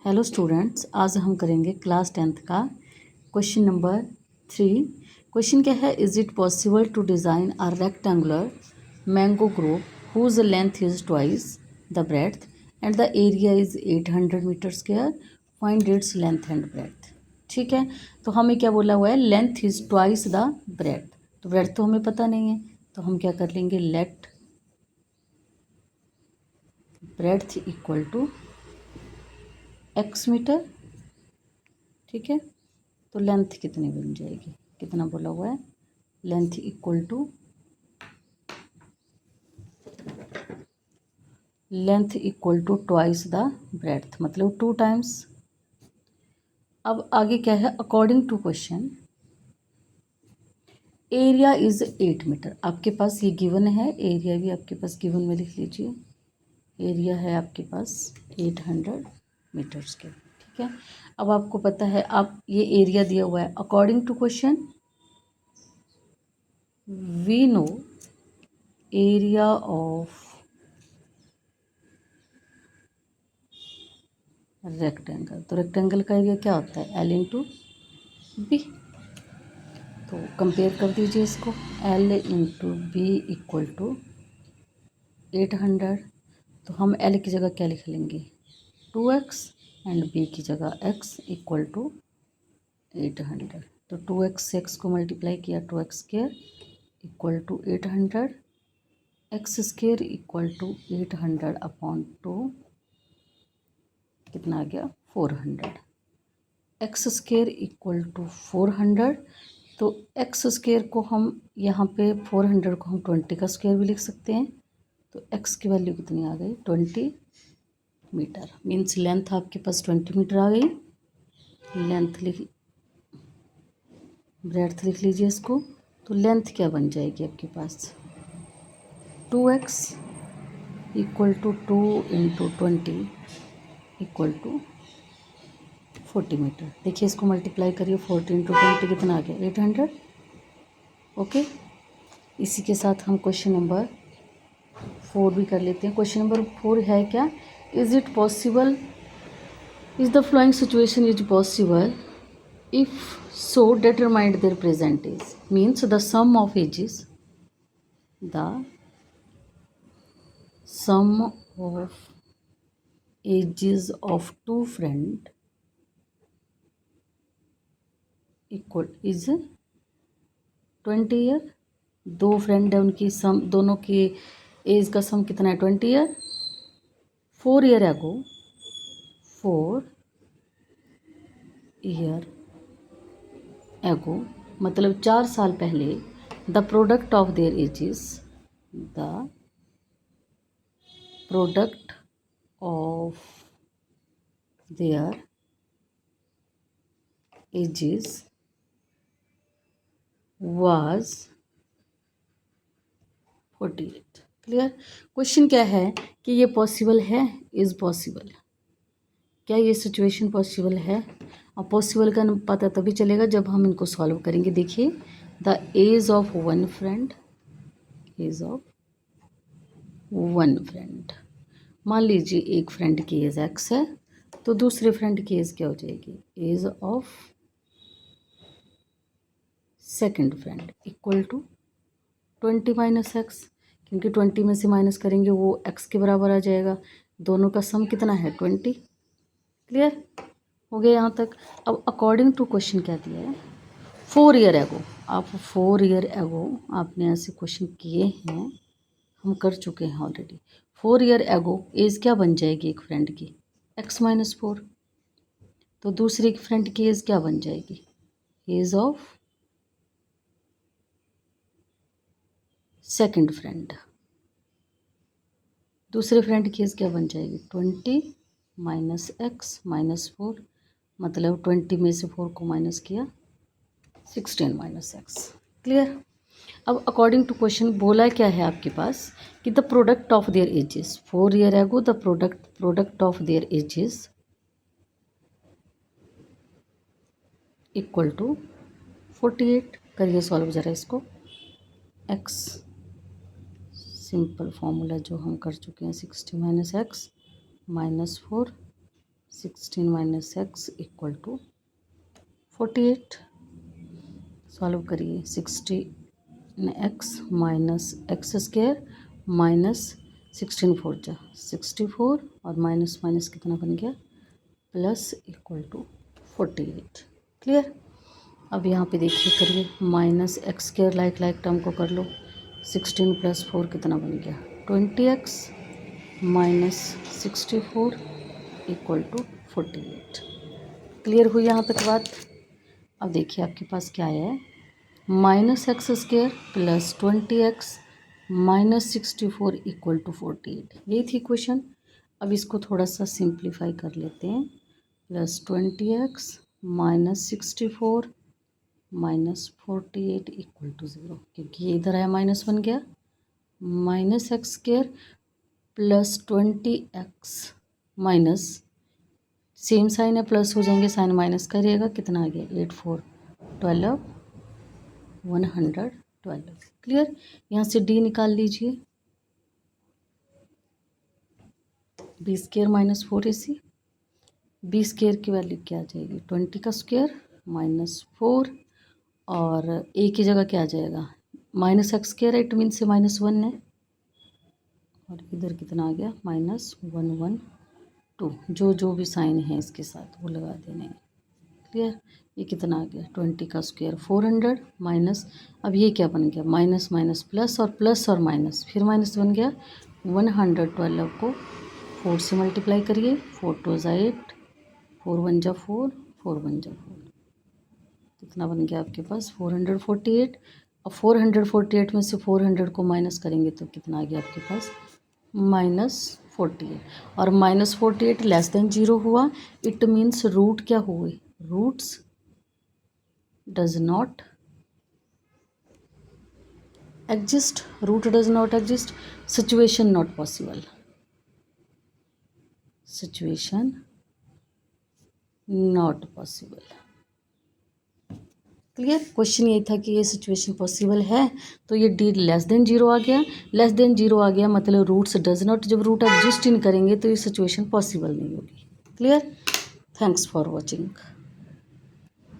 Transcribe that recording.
Hello students, आज हम करेंगे क्लास 10th का क्वेश्चन नंबर 3। क्वेश्चन क्या है? Is it possible to design a rectangular mango group whose length is twice the breadth and the area is 800 metre square, find its length and breadth. ठीक है, तो हमें क्या बोला हुआ है? Length is twice the breadth. तो breadth तो हमें पता नहीं है, तो हम क्या कर लेंगे? Let breadth equal to x metre. ठीक है, तो लेंथ कितनी बन जाएगी? कितना बोला हुआ है? Length equal to twice the breadth, मतलब 2 टाइम्स। अब आगे क्या है? According to question area is 8 metre. आपके पास ये गिवन है, एरिया भी आपके पास गिवन में लिख लीजिए। एरिया है आपके पास 800 मीटर्स के। ठीक है, अब आपको पता है, आप ये एरिया दिया हुआ है। According to question we know area of rectangle. तो रेक्टेंगल का एरिया क्या होता है? L into B. तो कंपेयर कर दीजिए इसको, L into B equal to 800। तो हम एल की जगह क्या लिख लेंगे? 2x एंड बी की जगह x इक्वल टू 800। तो 2x से x को मल्टीप्लाई किया, 2x square equal to 800, x square equal to 800 upon 2, कितना आ गया? 400। X square equal to 400। तो एक्स स्क्र को हम यहाँ पे 400 को हम 20 का स्क्वायर भी लिख सकते हैं। तो एक्स की वैल्यू कितनी आ गई? 20 मीटर। मीन्स लेंथ आपके पास 20 मीटर आ गई। लेंथ लिख, ब्रेड्थ लिख लीजिए इसको। तो लेंथ क्या बन जाएगी आपके पास? 2x equal to 2 into 20 equal to 40 metre. देखिए इसको मल्टीप्लाई करिए, 40 इंटू 20 कितना आ गया? 800। ओके, इसी के साथ हम क्वेश्चन नंबर 4 भी कर लेते हैं। क्वेश्चन नंबर 4 है क्या? Is it possible, is the flowing situation is possible if so determined their present age, means the sum of ages, the sum of ages of two friend equal is 20 year. दो friend है, उनकी सम, दोनों की as का सम कितना है? 20 year. 4 year एगो, 4 year एगो मतलब 4 साल पहले, the product of their edges, the product of their edges was 48। Clear? Question क्या है कि ये पॉसिबल है, इज़ पॉसिबल। क्या ये सिचुएशन पॉसिबल है? और पॉसिबल का पता तभी चलेगा जब हम इनको सॉल्व करेंगे। देखिए, the age of one friend, age of one friend, मान लीजिए एक फ्रेंड की एज x है, तो दूसरे फ्रेंड की एज क्या हो जाएगी? Age of second friend equal to 20 minus x, क्योंकि 20 में से माइनस करेंगे वो x के बराबर आ जाएगा। दोनों का सम कितना है? 20। क्लियर हो गया यहाँ तक? अब अकॉर्डिंग टू क्वेश्चन क्या दिया है? 4 ईयर एगो, आप 4 ईयर एगो आपने ऐसे क्वेश्चन किए हैं, हम कर चुके हैं ऑलरेडी। 4 ईयर एगो एज क्या बन जाएगी एक फ्रेंड की? x minus 4। तो दूसरी फ्रेंड की एज क्या बन जाएगी? Age of second friend. दूसरे फ्रेंड की एज क्या बन जाएगी? 20 माइनस एक्स माइनस 4, मतलब 20 में से 4 को माइनस किया, 16 माइनस एक्स। क्लियर? अब अकॉर्डिंग टू क्वेश्चन बोला क्या है आपके पास कि the product of their ages, 4 year ago the product of their ages equal to 48। करिए सॉल्व जरा इसको। एक्स सिंपल फॉर्मूला जो हम कर चुके हैं, 60 minus x minus 4 16 minus x equal to 48। Solve करिए। 16x minus x square minus 16 4 जा 64 और माइनस माइनस कितना बन गया प्लस इक्वल टू 48। क्लियर। अब यहाँ पे देखिए करिए minus x square like term को कर लो। 16 प्लस 4 कितना बन गया 20x minus 64 equal to 48। Clear हुई यहाँ पे तो बात। अब देखिए आपके पास क्या है minus x square plus 20x minus 64 equal to 48। यही थी क्वेश्चन। अब इसको थोड़ा सा सिंप्लीफाई कर लेते हैं। Plus 20x minus 64 minus 48 equal to 0, क्योंकि ये इधर आया माइनस बन गया। Minus x square plus 20x minus same sign है प्लस हो जाएंगे, साइन माइनस करिएगा कितना आ गया 8 4 12 112। क्लियर। यहाँ से d निकाल लीजिए। B square minus 4ac। B square की वैल्यू क्या आ जाएगी 20 का स्क्वायर माइनस 4 और a की जगह क्या आ जाएगा माइनस एक्स स्क्वायर है, इट मीन से -1 है और इधर कितना आ गया -112। जो भी साइन है इसके साथ वो लगा देने। क्लियर। ये कितना आ गया 20 का स्क्वायर 400 माइनस, अब ये क्या बन गया माइनस माइनस प्लस और माइनस फिर माइनस बन गया 112 को 4 से मल्टीप्लाई करिए। 4 2 8 4 1 जा 4 4 1 जा 4 कितना बन गया आपके पास 448। अब 448 में से 400 को माइनस करेंगे तो कितना आ गया आपके पास -48 और -48 लेस देन 0 हुआ। इट मीन्स रूट क्या हुए roots does not exist. Root does not exist. Situation not possible. Situation not possible. Clear. Question ये था कि ये सिचुएशन पॉसिबल है तो ये डी लेस देन 0 आ गया। लेस देन 0 आ गया मतलब रूट्स डज नॉट, जब रूट एग्जिस्ट इन करेंगे तो ये सिचुएशन पॉसिबल नहीं होगी। क्लियर। Thanks for watching.